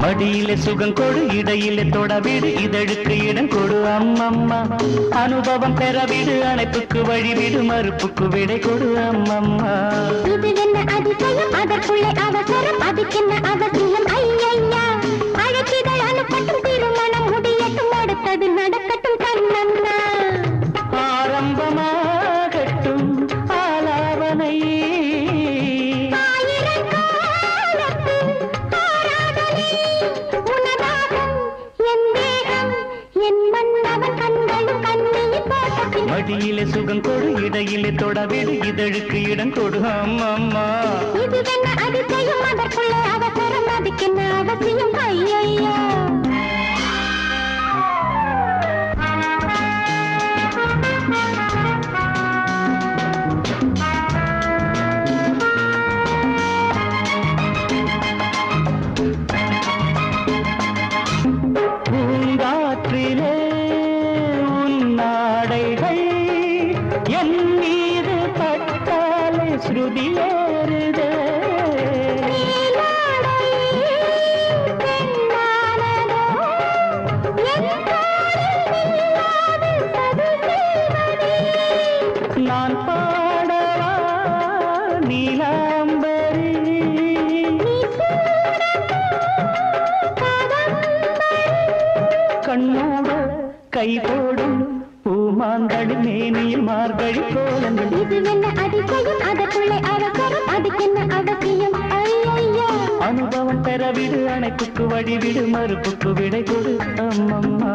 மடியிலே சுகம் கொடு, இடையிலே தொடவிடு, இதழுக்கு இடம் கொடு அம்மம்மா. அனுபவம் பெறவிடு, அணைப்புக்கு வழிவிடு, மறுப்புக்கு விடை கொடு அம்மம்மா. இது என்ன அதிசயம், அதற்குள்ளே அவசரம், அதுக்கென்ன அவசியம் ஐயா. அழைக்கிதழ் அனுப்பட்டும், திருமணம் முடியட்டும், அடுத்தது நடக்கட்டும் கண்ணம்மா. ஆரம்பமாகட்டும் ஆலாவனை, மடியிலே சுகம் கொடு, இடையிலே தொடவிடு, இதழுக்கு இடம் கொடு அம்மம்மா. இது என்ன அதிசயம், அதற்குள்ளே அவசரம், அதுக்கென்ன அவசியம் ஐயா. பூங்காற்றிலே உன்னாடைகள் என் மீது பட்டாலே ஸ்ருதியேறுதே. நான் பாடவா நீலாம்பரி, கண்ணோட கை போடும் பூமாங்கடி, மேனியில் மார்கழி கோலங்கள். இது என்ன அதிசயம், அதற்குள்ளே அவசரம், அதுக்கென்ன அவசியம் ஐயா. அனுபவம் பெறவிடு, அணைப்புக்கு வழிவிடு, மறுப்புக்கு விடை கொடு அம்மம்மா.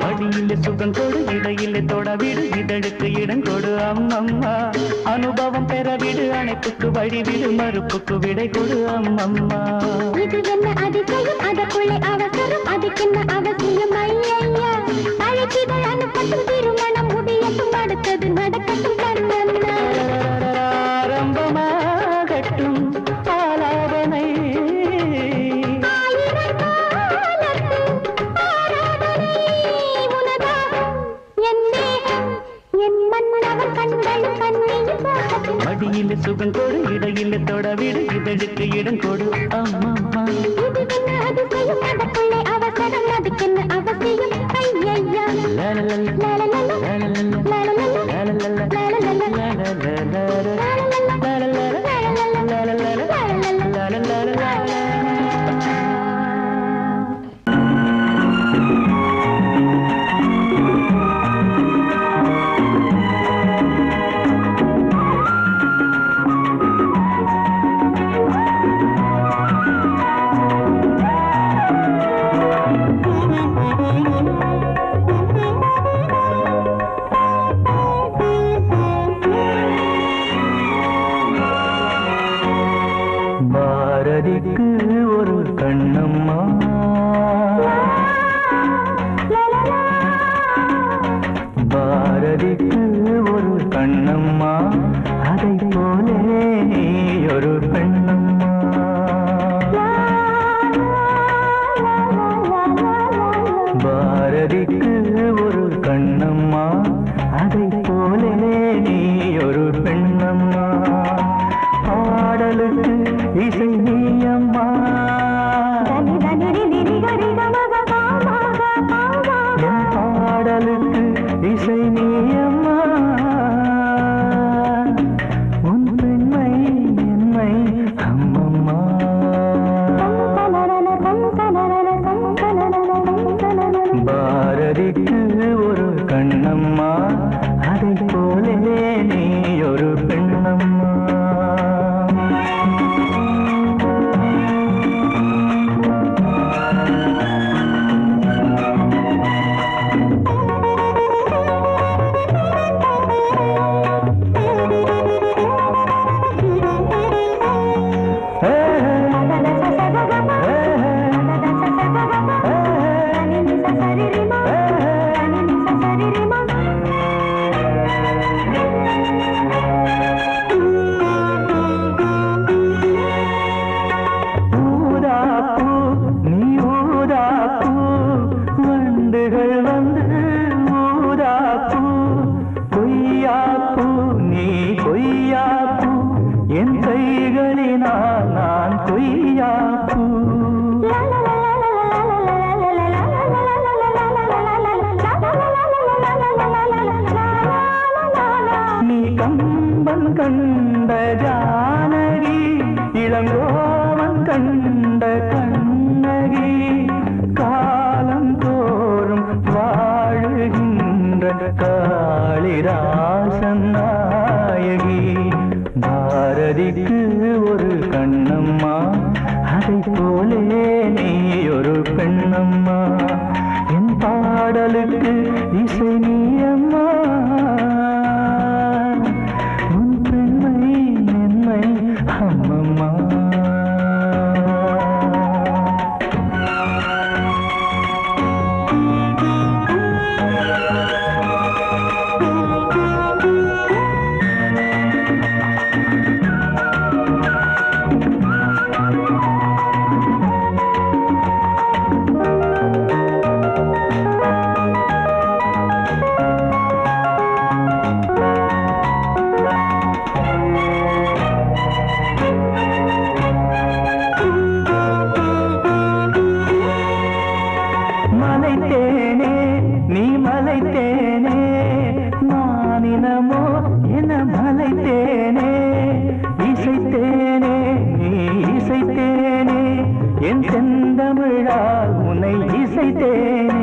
மடியிலே சுகம் கொடு, இடையிலே தொடவிடு, இதழுக்கு இடம் கொடு அம்மம்மா. அனுபவம் பெறவிடு, அணைப்புக்கு வழிவிடு, மறுப்புக்கு விடை கொடு அம்மம்மா. இது என்ன அதிசயம், அதற்குள்ளே அவசரம், அதுக்கென்ன அவசியம் ஐயா. அழைக்கிதழ் அனுப்பட்டும், திருமணம் முடியட்டும், அடுத்தது நடக்கட்டும் கண்ணம்மா. ஆரம்பமாகட்டும் ஆலாவனை, மடியிலே சுகம் கொடு, இடையிலே தொடவிடு, இதழுக்கு இடம் கொடு அம்மம்மா. இது என்ன அதிசயம், அதற்குள்ளே அவசரம், அதுக்கென்ன அவசியம் ஐயா. கைகளினால் நான் கொய்யாப்பூ நீ கம்பன் கண்ட ஜானகி இளங்கோவன் கண்ட கண்ணகி காலம் தோறும் வாழுகின்ற காளிதாசன் நாயகி பாரதிக்கு ஒரு கண்ணம்மா அதை போலே நீ ஒரு பெண்ணம்மா என் பாடலுக்கு இசை நீ அம்மா உன் பெண்மை மென்மை அம்மம்மா மலைத்தேனே நீ மலைத்தேனே மானினமோ என மலைத்தேனே இசைத்தேனே நீ இசைத்தேனே என் செந்தமிழால் உன்னை இசைத்தேனே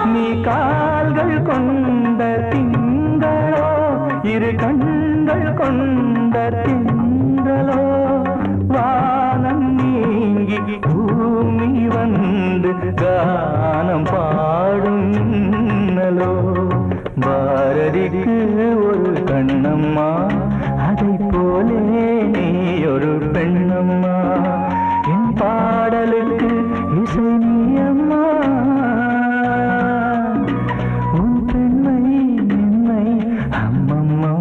நீ கால்கள் கொண்ட திங்களோ இரு கண்கள் கொண்ட திங்களோ வானம் நீங்கி பூமி வந்து கானம் பாடும் இன்னலோ பாரதிக்கு ஒரு கண்ணம்மா அதை போலே நீ ஒரு பெண்ணம்மா என் பாடலுக்கு இசை நீ அம்மா உன் பெண்மை மென்மை அம்மம்மா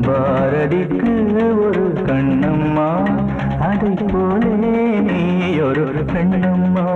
பாரதிக்கு ஒரு கண்ணம்மா அதை போலே நீ ஒரு பெண்ணம்மா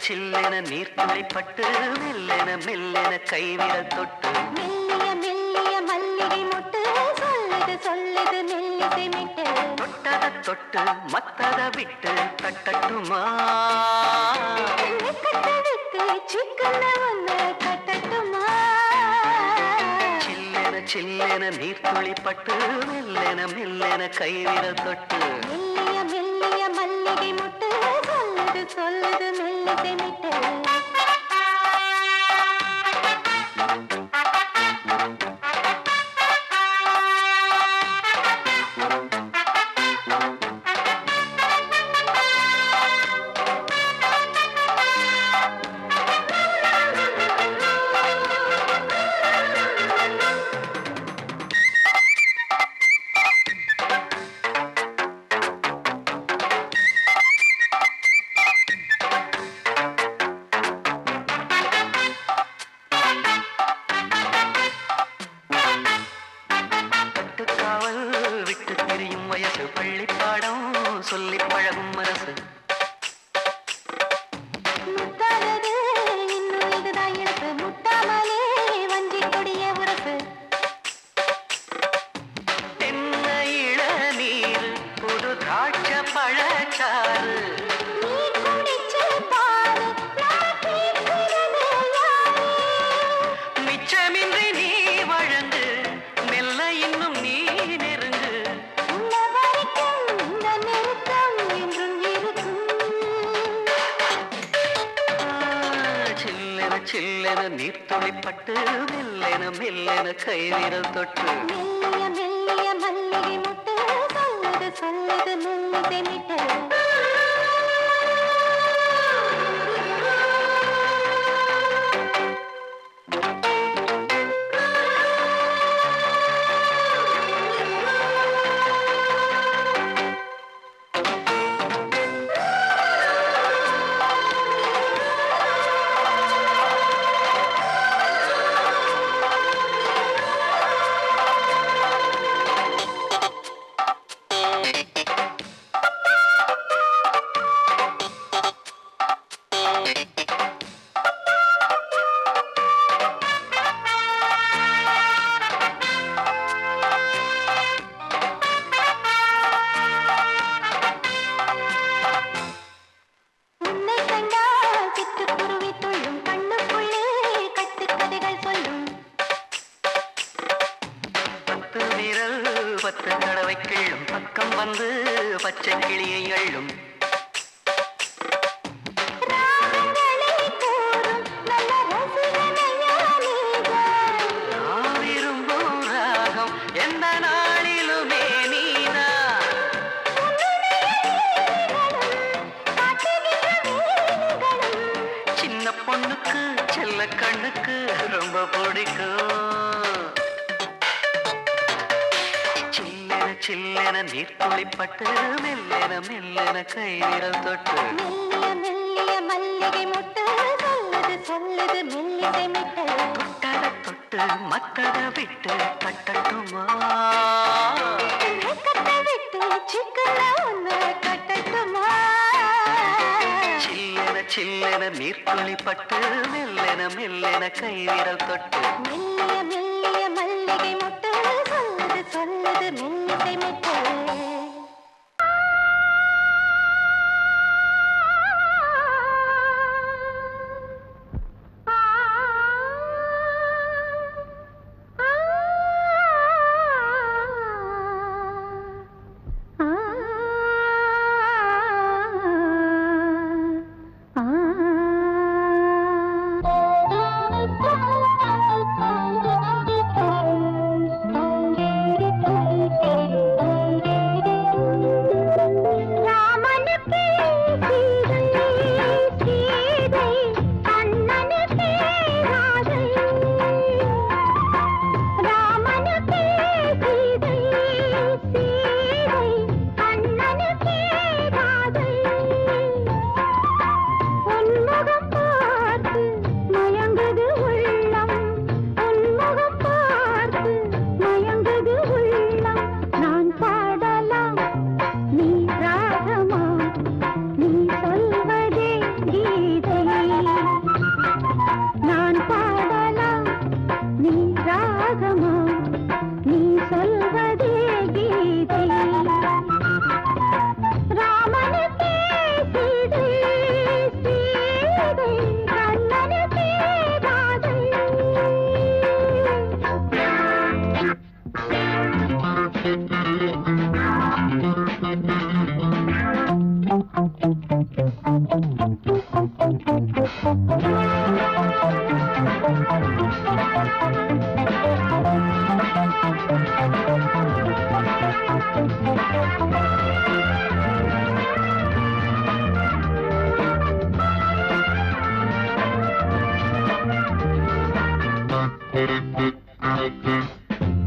சில்லென நீர்த்துளிப்பட்டு மெல்லென மெல்லென கைவிரல் தொட்டு மெல்லிய மெல்லிய மல்லிகை மொட்டு சொல்லுது சொல்லுது மெல்லிசை மிட்டு தொட்டத தொட்டு மத்தத விட்டு தட்டட்டுமா விட்டு சிக்கன ஒன்று கட்டட்டுமா சில்லென சில்லென நீர்த்துளிப்பட்டு மெல்லென மெல்லென கைவிரல் தொட்டு மெல்லிய மெல்லிய மல்லிகை மொட்டு சொல்லுது சொல்லுது மெல்லிசை மிட்டு சொல்லி பழகும் மனசு முத்தாதது இன்னும் இதுதான் இழப்பு முட்டாமலே வஞ்சி கொடிய உறப்பு தென்ன இளநீர் புது திராட்ச பழச்சாறு நீ குடிச்சு பாரு நான் கேட்கிறது யாரு மிச்சமின்றி நீ வழங்கு மெல்ல இன்னும் நீ நெருங்கு உள்ள வரைக்கும் இந்த நெருக்கம் என்றும் இருக்கும் சில்லென சில்லென நீர்த்துளிப்பட்டு மெல்லென மெல்லென கைவிரல் தொட்டு மெல்லிய மெல்லிய மல்லிகை சொல்லுது மெல்லிசை மீட்டல் பத்து தடவை கிள்ளும் பக்கம் வந்து பச்சை கிளியை அள்ளும் விரும்பும் ராகம் எந்த நாளிலுமே நீதா சின்ன பொண்ணுக்கு செல்ல கண்ணுக்கு ரொம்ப பிடிக்கும் சில்லென நீர் துளிப்பட்டு மெல்லென மெல்லென கை விரல் தொட்டு மெல்லிய மெல்லிய மல்லிகை முட்டு சொல்லுது சொல்லுது மெல்லிசை மீட்டல் தொட்டத தொட்டு மத்தத விட்டு கட்டட்டுமா கட்ட விட்டு சிக்கன ஒன்று கட்டட்டுமா சில்லென நீர் துளிப்பட்டு மெல்லென மெல்லென கை விரல் தொட்டு மெல்லிய மெல்லிய மல்லிகை முட்டு சொல்லுது சொல்லுது மெல்லிசை மீட்டல்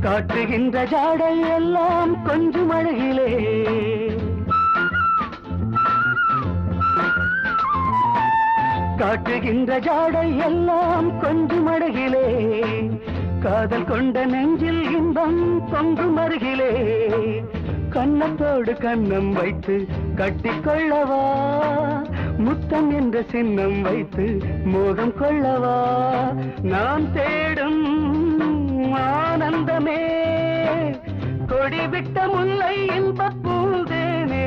காட்டுகின்ற ஜாடை எல்லாம் கொஞ்சம் அழகிலே காட்டுகின்ற ஜாடை எல்லாம் கொஞ்சம் அழகிலே காதல் கொண்ட நெஞ்சில் இன்பம் பொங்கும் அருகிலே கன்னத்தோடு கன்னம் வைத்து கட்டிக்கொள்ளவா முத்தம் என்ற சின்னம் வைத்து மோகம் கொள்ளவா நான் தேடும் ஆனந்தமே கொடிவிட்ட முல்லை இன்பப் பூந்தேனே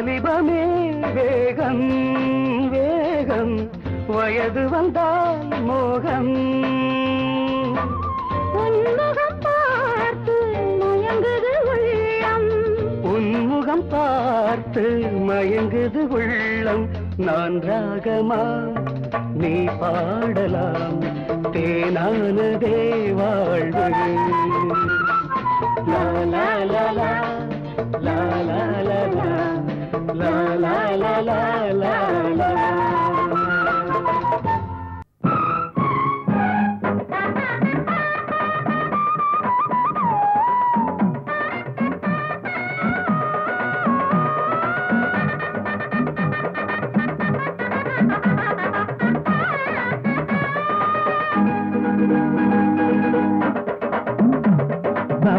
வாலிபமே வேகம் வேகம் வயது வந்தால் மோகம் உன்முகம் பார்த்து மயங்குது உள்ளம் உன்முகம் பார்த்து மயங்குது உள்ளம் நான் ராகமா நீ பாடலாம் தேனானதே வாழ்வு லா லா லா லா லா லா லா லா லா லா லா லா லா.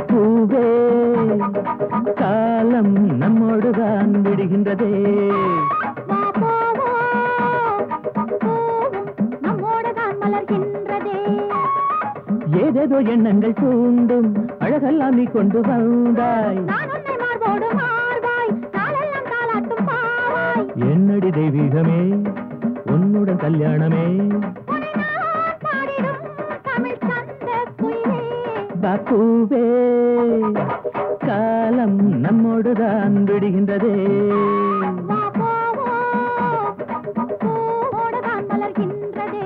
பூவே காலம் நம்மோடுதான் விடுகின்றதே நம்மோடுதான் மலர்கின்றதே ஏதேதோ எண்ணங்கள் தூண்டும் அழகெல்லாம் நீ கொண்டு வந்தாய் நான் உன்னை மார்போடு மார்பாய் நாளெல்லாம் தாலாட்டும் பாவாய் என்னடி தெய்வீகமே உன்னுடன் கல்யாணமே பூவே காலம் நம்மோடுதான் விடுகின்றதே மலர்கின்றதே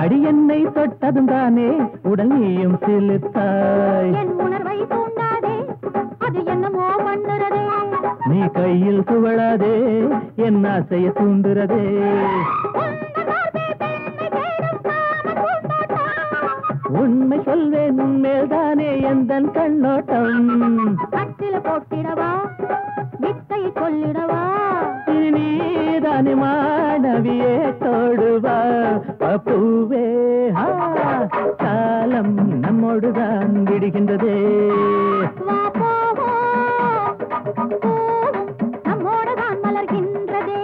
அடி என்னை தொட்டதும் தானே உடல் நீயும் சிலுத்தாய் என் உணர்வை தூண்டாதே அது என்னமோ பண்ணுறதே நீ கையில் துவளாதே என் ஆசைய தூண்டுறதே உண்மை சொல்வேன் உண்மைதானே எந்தன் கண்ணோட்டம் கட்டில போட்டிடவா வித்தை சொல்லிடவா நீதானே மாணவியே தோடுவா பூவே காலம் நம்மோடுதான் விடுகின்றதே வா போவோம் நம்மோடுதான் மலர்கின்றதே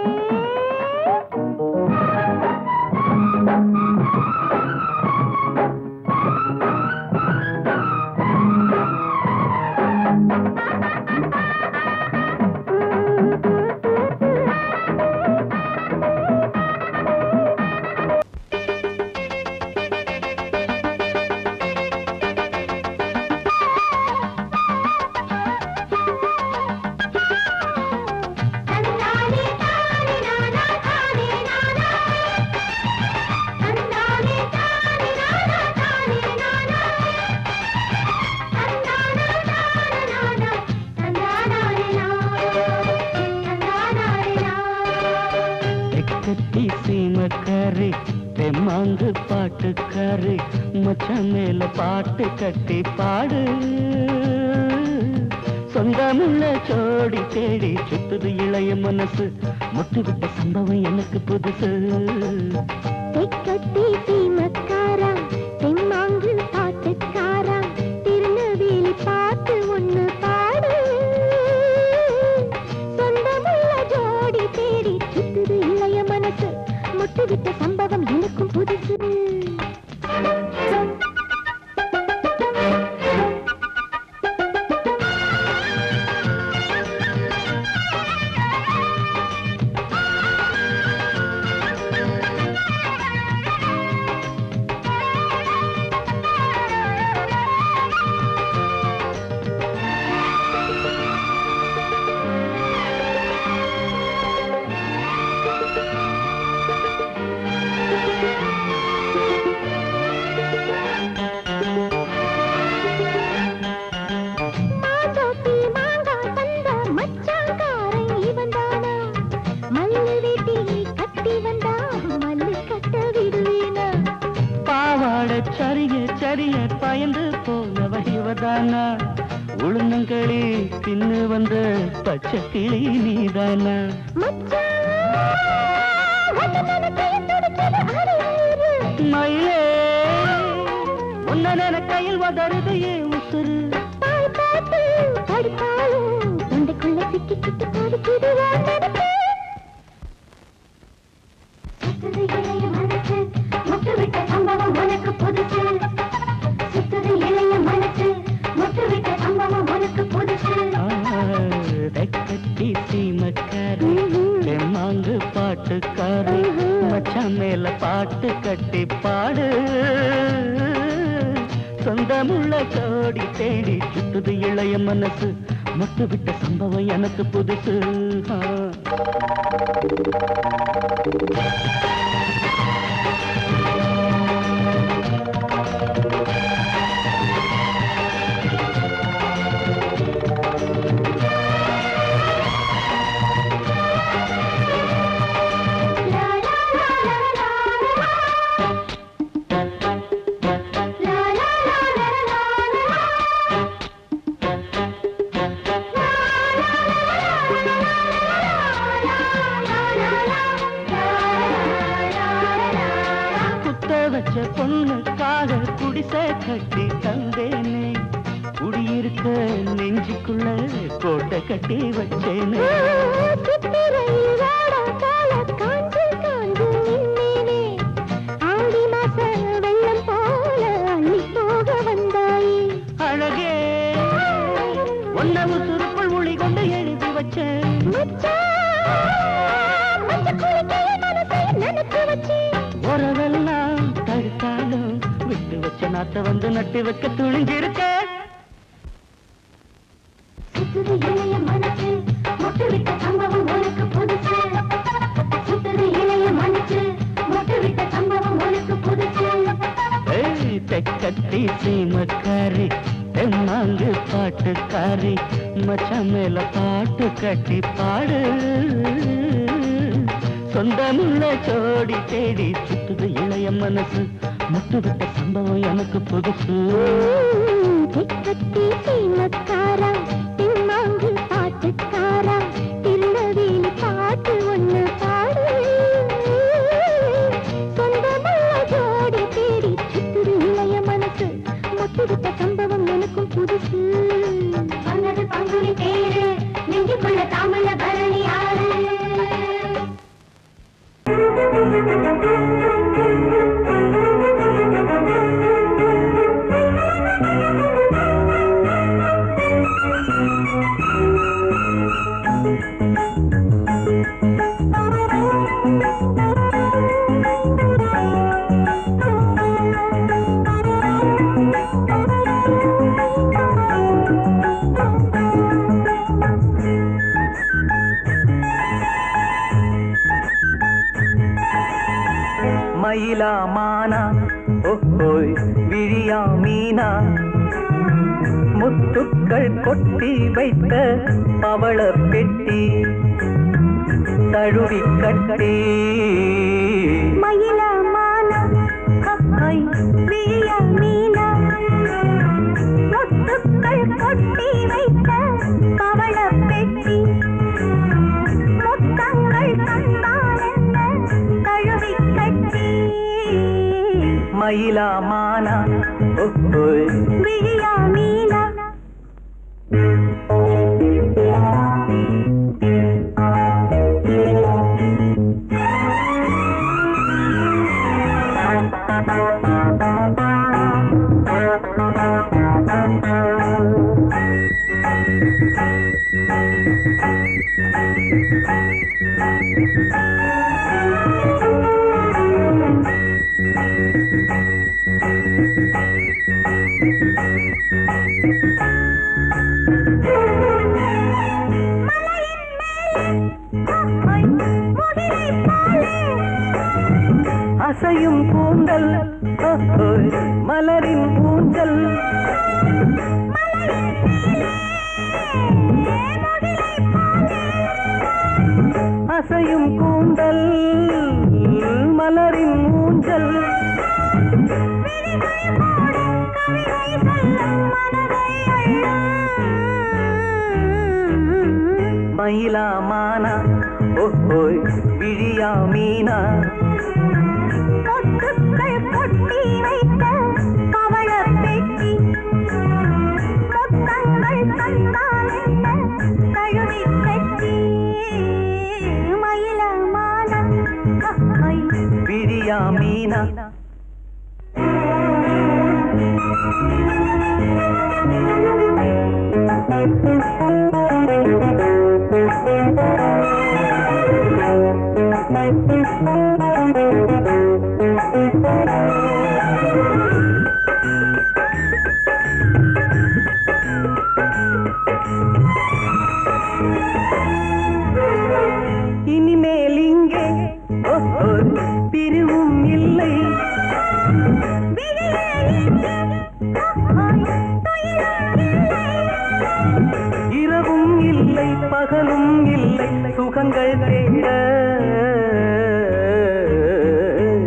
கட்டி சீமக்காரி தெம்மாங்கு பாட்டுக்காரி மச்சான் மேல பாட்டு கட்டி பாடு சொந்தமுள்ள ஜோடி தேடி சுத்துது இளைய மனசு முட்டுவிட்ட சம்பவம் எனக்கு புதுசு கட்டி சீமக்காரா தெம்மாங்கு பாட்டுக்காரா திருநெல்வேலி பாட்டு ஒண்ணு பாடு சொந்தமுள்ள ஜோடி தேடி சுத்துது இளைய மனசு முட்டுவிட்ட சம்பவம் எனக்கும் புதுசு உளுந்தங்களி தின்னு வந்த பச்சை கிளி நீதானா மயிலே உன்ன கையில் வதருது ஏன் உசுறு தொண்டைக்குள்ள சிக்கி கிட்டு பாடுக்குது முட்டுவிட்ட சம்பவம் உனக்கு புதுசு சுத்துது இளைய மனசு முட்டுவிட்ட சம்பவம் உனக்கு புதுசு கட்டி சீமக்காரு மாங்கு பாட்டுக்காரு மச்சான் மேல பாட்டு கட்டி பாடு சொந்தமுள்ள கோடி தேடி சுத்துது இளைய மனசு முட்டு விட்ட சம்பவம் எனக்கு புதுசு பொண்ணுக்காக குடிசை கட்டி தந்தேனே குடியிருக்க நெஞ்சுக்குள்ள கோட்டை கட்டி வச்சேனே வெள்ளம் போல அள்ளி போக வந்தாயே அழகே ஒன்னவு சுருக்குள் மொழி கொண்டு எழுதி வச்சேன் உறவெல்லாம் தடுத்தாலும் விட்டு வச்ச நாட்டை வந்து நட்டு வைக்க துணிஞ்சிருக்க சுத்துது இளைய மனசு முட்டுவிட்ட சம்பவம் உனக்கு புதுசு சுத்துது இளைய மனசு முட்டுவிட்ட சம்பவம் உனக்கு புதுசு தெக்கட்டி சீமக்காரி தெம்மாங்கு பாட்டுக்காரி மச்சான் மேல பாட்டு கட்டி பாடு சொந்தமுள்ள ஜோடி தேடி சுத்துது இளைய மனசு முட்டுவிட்ட சம்பவம் எனக்கு புதுசு தெக்கட்டி சீமக்காரா தெம்மாங்கு பாட்டுக்காரா திருநெல்வேலி பாட்டு ஒண்ணு பாடு சொந்தமுள்ள ஜோடி தேடி சுத்துது இளைய மனசு முட்டுவிட்ட சம்பவம் எனக்கும் புதுசு வந்தது பங்குனி தேரு நெஞ்சுக்குள்ள தாமல பரணி ஆறு மயிலா மானா ஓஹோய் விழியா மீனா முத்துக்கள் கொட்டி வைத்த பவள பெட்டி தழுவி கட்டி மயிலா மானா விழியா மீனா முத்துக்கள் கொட்டி வைத்த பவள பெட்டி முத்தங்கள் தந்தால் என்ன தழுவி கட்டி மயிலா மானா ஓஹோய் விழியா மீனா அசையும் கூந்தல் மலரின் ஊஞ்சல் அசையும் கூந்தல் மலரின் ஊஞ்சல் மயிலா மானா ஓய் விழியா மீனா முத்துக்கள் கொட்டி வைத்த பவள பெட்டி முத்தங்கள் தந்தால் என்ன தழுவி கட்டி மயிலா மானா விழியா மீனா இனிமேல் இங்கே பிரிவும் இல்லை இரவும் இல்லை பகலும் இல்லை சுகங்கள் தேட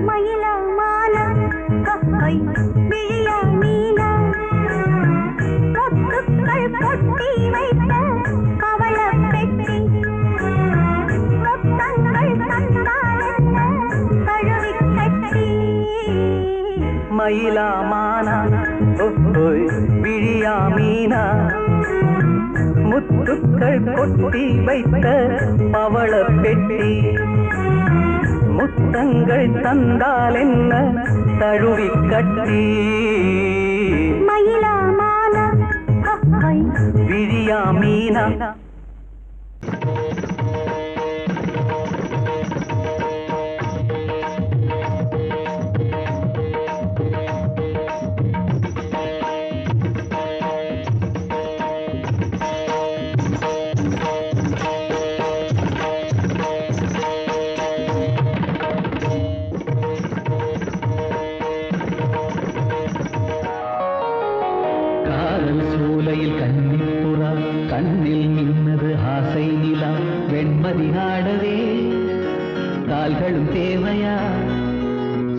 மயிலா மாலா விழியா மீனா முத்துக்கள் கொட்டி வைத்த பவள பெட்டி முத்தங்கள் தந்தால் என்ன தழுவி கட்டி மயிலா மானா விழியா மீனா முத்துக்கள் கொட்டி வைத்த பவள பெட்டி முத்தங்கள் தந்தால் என்ன தழுவி கட்டி மயிலா மாலா விழியா மீனா சூலையில் கன்னிப்புறா கண்ணில் மின்னது ஆசை நிலா வெண்மதி ஆடவே கால்களும் தேவையா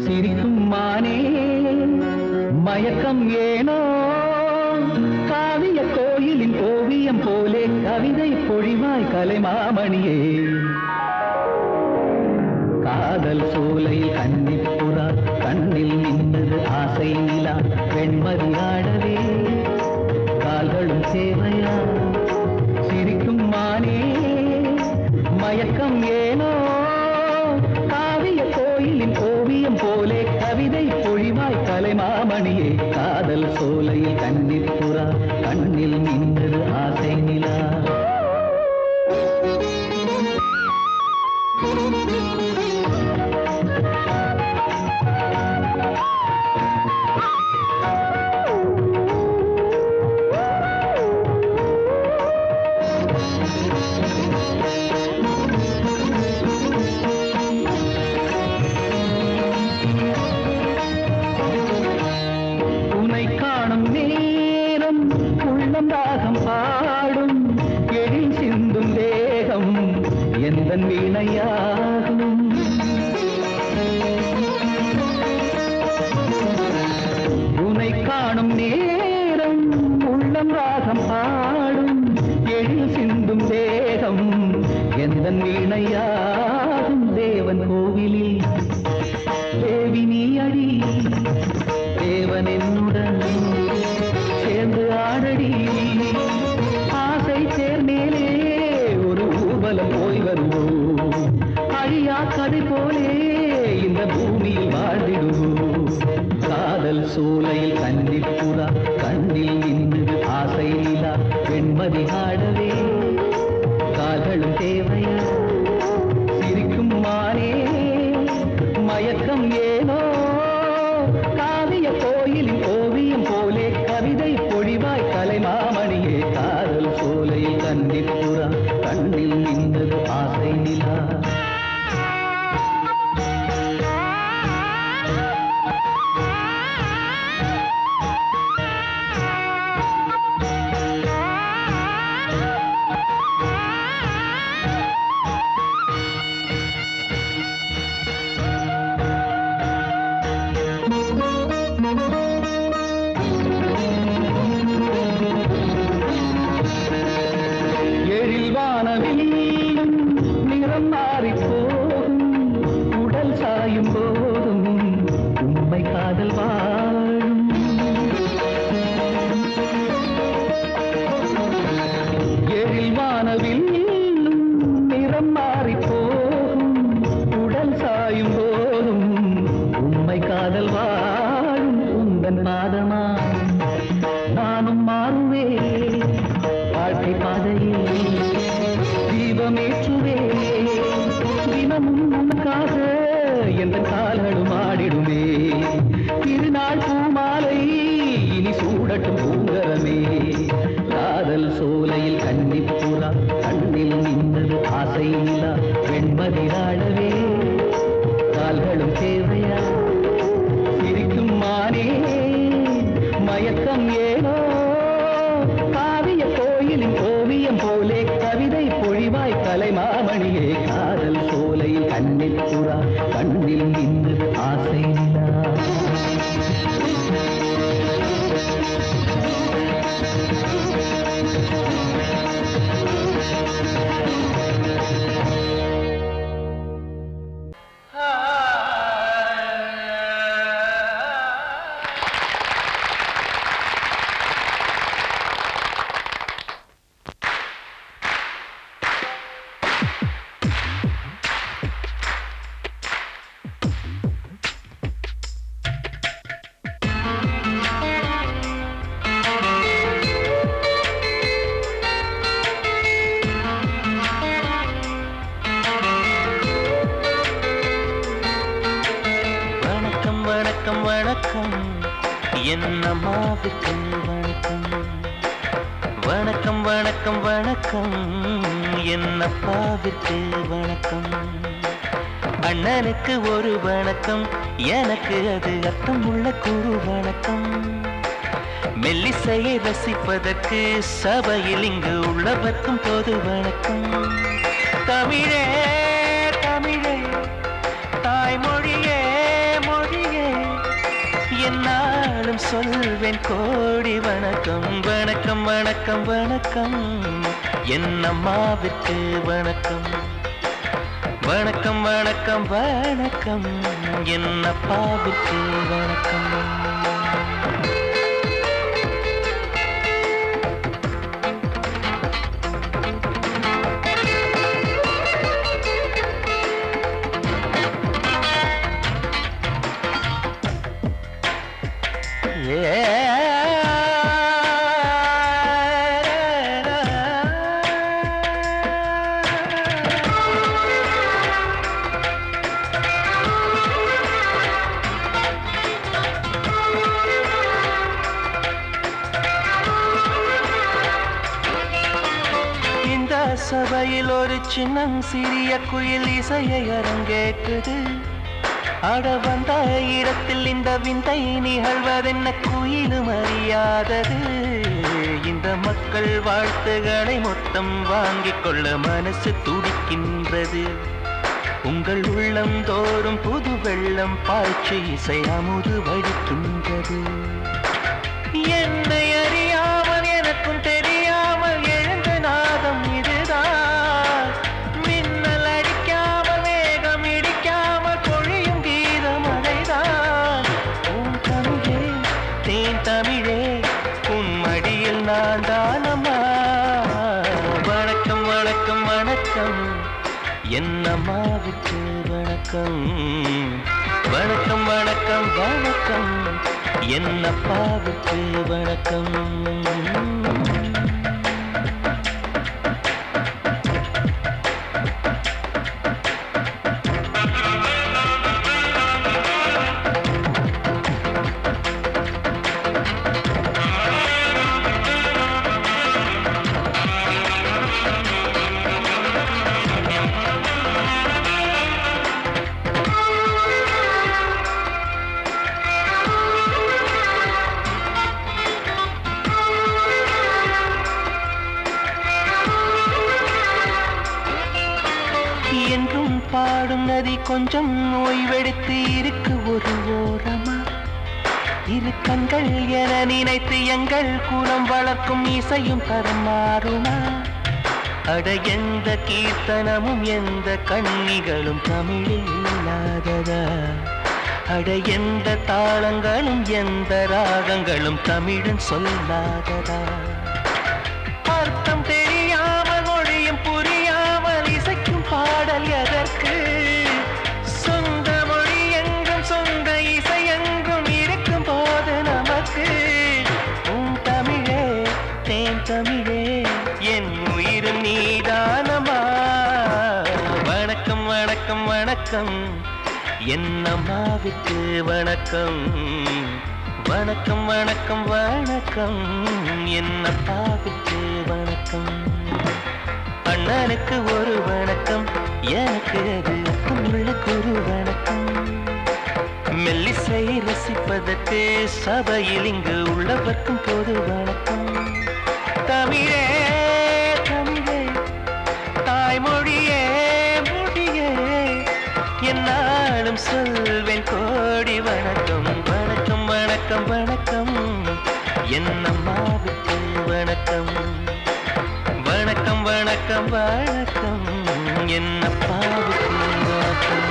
சிரிக்கும் மானே மயக்கம் ஏனோ காவிய கோயிலின் ஓவியம் போலே கவிதை பொழிவாய் கலைமாமணியே காதல் சூலையில் கன்னிப்புறா கண்ணில் மின்னது ஆசை நிலா வெண்மதி ஆடவே கால்களும் சேவையா சிரிக்கும் மானே மயக்கம் ஏனோ காவிய கோயிலின் ஓவியம் போலே கவிதை பொழிவாய் கலைமாமணியே காதல் சோலையில் கன்னிப்புறா கண்ணில் மின்னது ஆசை நிலா வீணையாகும் உனை காணும் நேரம் உள்ளம் ராகம் பாடும் எழில் சிந்தும் தேகம் எந்த வீணையாகும் தேவன் கோவிலில் தேவி நீ அடி தேவன் என்னுடன் சேர்ந்து ஆடடி ஆசை சேர்மேலே ஒரு ஊர்வலம் போய் வருவோம் அழியா கதை போலே இந்த பூமியில் வாழ்ந்திடுவோம் காதல் சோலையில் கன்னிப்புறா கண்ணில் நின்று ஆசை நிலா வெண்மதி ஆடவே கால்களும் தேவையா சிரிக்கும் மானே மயக்கம் ஏனோ காவிய கோயிலின் ஓவியம் போலே கவிதை பொழிவாய் கலைமாமணியே காதல் சோலையில் கன்னிப்புறா கண்ணில் நின்றது ஆசை நிலா மழையில் வானவில் நிறம் மாறி போகும் உடல் சாயும் போதும் உண்மை காதல் வாழும் உந்தன் பாதமா நானும் மாறுவேன் வாழ்க்கை பாதையில் தீபமேற்றுவே தினமும் உனக்காக எந்த கால்களும் ஆடிடுமே திருநாள் பூமாலை இனி சூடட்டும் பூங்கரமே காதல் சோலையில் கன்னிப்புறா கண்ணில் நின்றது ஆசை நிலா வெண்மதிராளவே கால்களும் தேவையா சிரிக்கும் மானே மயக்கம் ஏனோ காவிய கோயிலின் ஓவியம் போலே கவிதை பொழிவாய் கலைமாமணியே காதல் சோலையில் கன்னிப்புறா கண்ணில் நின்றது ஆசை நிலா என்னம்மாவுக்கு வணக்கம் வணக்கம் வணக்கம் வணக்கம் என்னப்பாவிற்கு வணக்கம் அண்ணனுக்கு ஒரு வணக்கம் எனக்கு அது அர்த்தம் உள்ள குரு வணக்கம் மெல்லிசையை ரசிப்பதற்கு சபையில் இங்கு உள்ளவர்க்கும் பொது வணக்கம் தமிழே தமிழே தாய்மொழியே மொழியே என்னாலும் சொல்வேன் கோடி வணக்கம் வணக்கம் வணக்கம் வணக்கம் என்னம்மாவிற்கு வணக்கம் வணக்கம் வணக்கம் வணக்கம் என்னப்பாவிற்கு வணக்கம் சபையில் ஒரு சின்னம் சிறிய குயில் இசையை அரங்கேற்றது அட வந்த இடத்தில் இந்த விந்தை நிகழ்வதென்ன குயிலும் அறியாதது இந்த மக்கள் வாழ்த்துகளை மொத்தம் வாங்கிக் கொள்ள மனசு துடிக்கின்றது உங்கள் உள்ளம் தோறும் புது வெள்ளம் பாய்ச்சி இசை அமுது வடிக்கின்றது என்னை அறியாமல் எனக்கும் தெரியாமல் எழுந்த நாதம் இதுதான் மின்னல் அடிக்காமல் வேகம் இடிக்காமல் பொழியும் கீதம் அதைதான் உன் தமிழே தேன் தமிழே உன் மடியில் நான் தானம்மா வணக்கம் வணக்கம் வணக்கம் என்னம்மாவுக்கு வணக்கம் வணக்கம் வணக்கம் வணக்கம் என்னப்பாவுக்கு வணக்கம் என்றும் பாடும் நதி கொஞ்சம் ஓய்வெடுத்து இருக்கு ஒரு ஓரமா இரு கண்கள் என நினைத்து எங்கள் குலம் வளர்க்கும் இசையும் தரம் மாறுமா அட எந்த கீர்த்தனமும் எந்த கண்ணிகளும் தமிழில் இல்லாததா அட எந்த தாளங்களும் எந்த ராகங்களும் தமிழன் சொல்லாததா அர்த்தம் தெரியாமல் தமிழே என் உயிரும் நீதானமா. வணக்கம் வணக்கம் வணக்கம் என் அம்மாவுக்கு வணக்கம். வணக்கம் வணக்கம் வணக்கம் என் அப்பாவுக்கு வணக்கம். அண்ணனுக்கு ஒரு வணக்கம், எனக்கு அது உள்ளுக்கு ஒரு வணக்கம். மெல்லிசை ரசிப்பதற்கு சபையில் இங்கு உள்ளவர்க்கும் பொது வணக்கம். தமிழே தமிழே தாய்மொழியே மொழியே என்னாலும் சொல்வேன் கோடி வணக்கம். வணக்கம் வணக்கம் வணக்கம் என் அம்மாவுக்கு வணக்கம். வணக்கம் வணக்கம் வணக்கம் என் அப்பாவுக்கு வணக்கம்.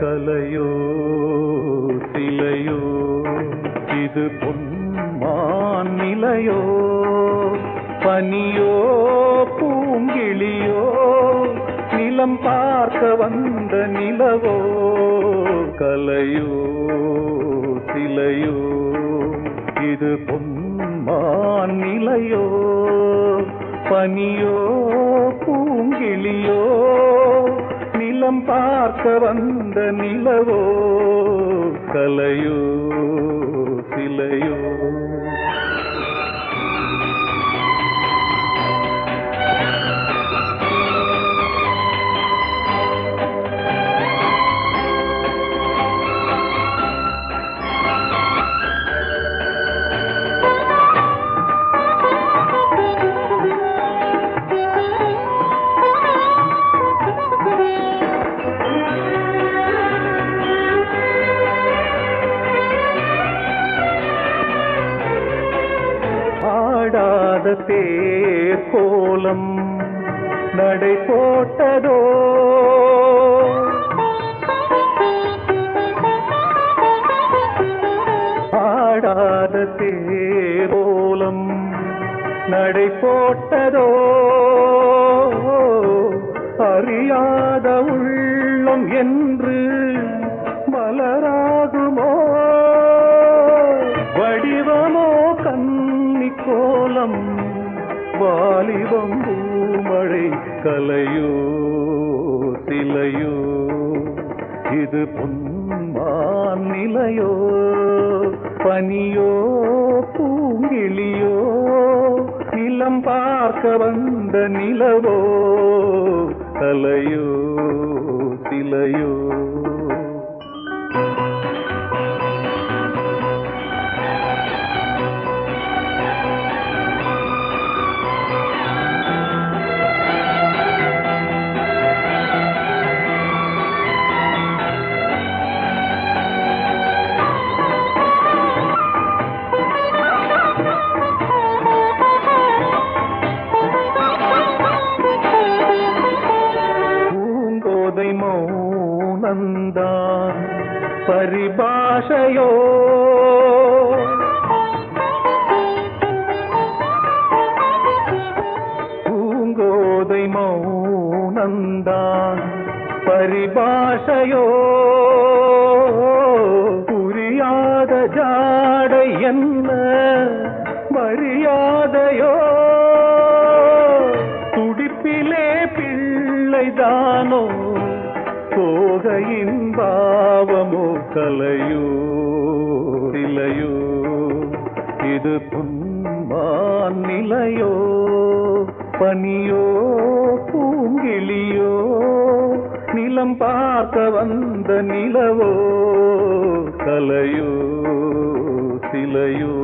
கலையோ சிலையோ இது பொன்மான் நிலையோ, பனியோ பூங்கிளியோ நிலம் பார்க்க வந்த நிலவோ. கலையோ சிலையோ இது பொன்மான் நிலையோ, பனியோ பூங்கிளியோ நிலம் பார்க்க வந்த நிலவோ. கலையோ சிலையோ ஆடாத தேர் கோலம் நடை போட்டதோ, ஆடாத தேர் கோலம் நடை போட்டதோ. அறியாத உள்ளம் என்று மலராகுமோ, வடிவமோ கன்னி கோலம் வாலிபம் பூமழை. கலையோ சிலையோ இது பொன்மான் நிலையோ, பனியோ பூங்கிளியோ நிலம் பார்க்க வந்த நிலவோ. கலையோ சிலையோ மௌனந்தான் பரிபாஷையோ, பூங்கோதை மௌனந்தான் பரிபாஷையோ. புரியாத ஜாடை என்ன மரியாதையோ, துடிப்பிலே பிள்ளைதானோ சோகையின் பாவமோ. கலையோ சிலையோ இது பொன்மான் நிலையோ, பனியோ பூங்கிளியோ நிலம் பார்க்க வந்த நிலவோ. கலையோ சிலையோ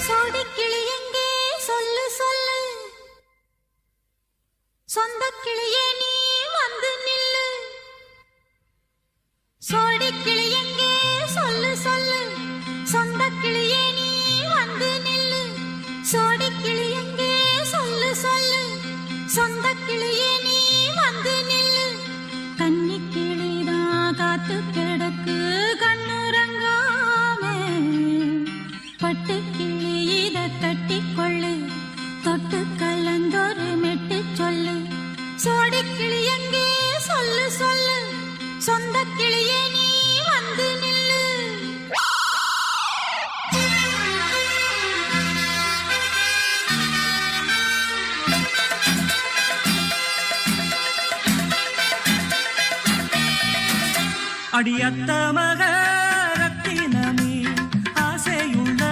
சோடி கிளி எங்கே சொல்லு சொல்லு, சொந்த கிளியே நீ வந்து நில்லு சோடி கிளி எங்கே சொல்லு சொல்லு சொந்த கிளியே நீ வந்து நில்லு சோடி கிளி எங்கே சொல்லு சொல்லு சொந்த கிளியே நீ வந்து நில்லு கன்னி கிளிதான் காத்து கிடக்கு கண்ணுறங்காமே பட்டு கிளி இத கட்டிக்கொள்ளு தொட்டு கலந்தொரு மெட்டு சொல்லு சோடி கிளி எங்கே சொல்லு சொல்லு சொந்த கிளியே நீ வந்து நில்லு அடியத்த மக ரத்தினமே ஆசையுள்ள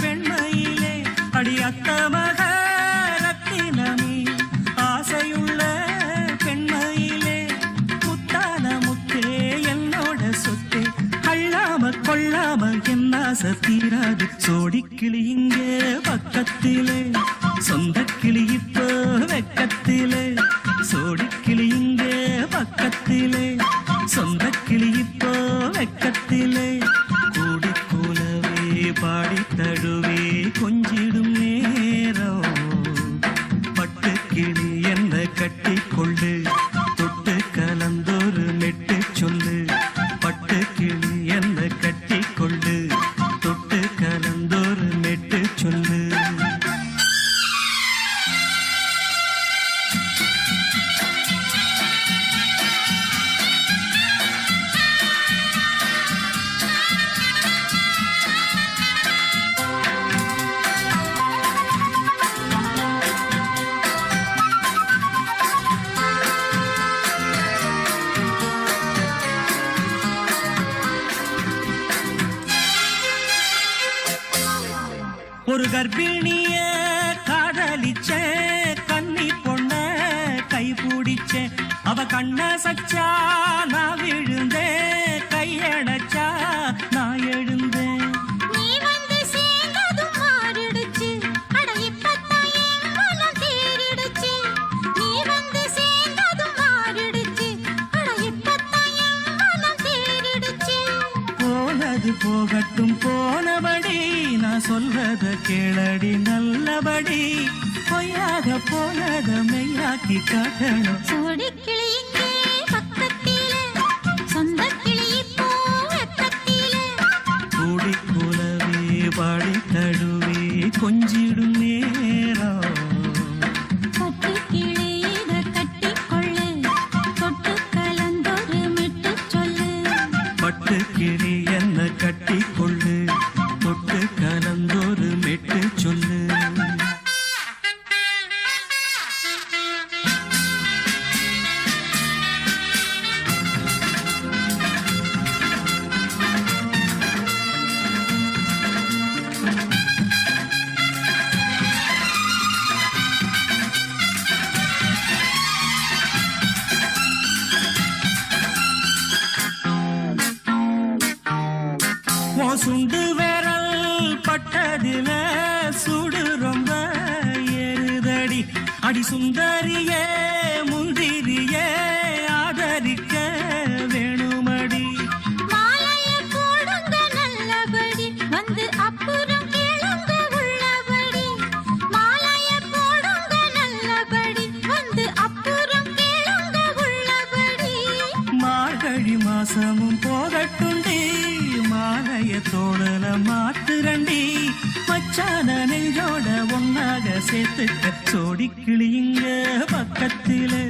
பெண்மையிலே அடியத்த மக ரத்தினமே ஆசையுள்ள பெண்மையிலே முத்தான முத்தே என்னோட சொத்தே அள்ளாம கொள்ளாம என்ன தீராது சோடிக்கிளி இங்கே பக்கத்திலே சொந்த கிளி இப்போ வெக்கத்திலே சோடிக்கிளி இங்கே பக்கத்திலே சொந்த கிளி இப்போ வெக்கத்திலே கூடி கூலவே பாடி தழுவே கொஞ்சிடும் நேரம் பட்டு கிளி என்ன கட்டி கொள்ளு தொட்டு கலந்தொரு மெட்டு சொல்லு பட்டு கிளி என்ன கட்டி கொள்ளு தொட்டு கலந்தொரு மெட்டு சொல்லு ஒரு கர்ப்பிணிய காதலிச்ச கண்ணி பொண்ண கை பிடிச்ச அவ கண்ண சச்சா நான் விழுந்தேன் கையடைச்சா நான் எழுந்தேன் நீ வந்து சேர்ந்ததும் மாறிடுச்சு அட இப்பத்தான் என் மனம் தேறிடுச்சு நீ வந்து சேர்ந்ததும் மாறிடுச்சு அட இப்பத்தான் என் மனம் தேறிடுச்சு போனது போகட்டும் போனபடி நான் சொல்றத கேளடி நல்லபடி பொய்யாக போனத மெய்யாக்கி காட்டணும் சோடி கிளி இங்கே பக்கத்திலே சொந்த கிளி இப்போ வெக்கத்திலே கூடி கூலவே பாடி தழுவே கொஞ்சிடும் நேரம் பட்டு கிளி இத கட்டிக்கொள்ளு தொட்டு கலந்தொரு மெட்டு சொல்லு பட்டு கிளி என்ன கட்டி கொள்ளு தொட்டு கலந்தொரு மெட்டு சொல்லு சுண்டு விரல் பட்டதில சுடு ரொம்ப ஏறுதடி அடி சுந்தரியே முந்திரியே ஆதரிக்க வேணுமடி மாலைய போடுங்க நல்லபடி வந்து அப்புறம் கேளுங்க உள்ளபடி மாலைய போடுங்க நல்லபடி வந்து அப்புறம் கேளுங்க உள்ளபடி மார்கழி மாசமும் போகட்டுண்டி மாலைய தோடல மாத்துரண்டி மச்சான நெஞ்சோட ஒன்னாக சேர்த்துக்க சோடி கிளிங்க பக்கத்திலே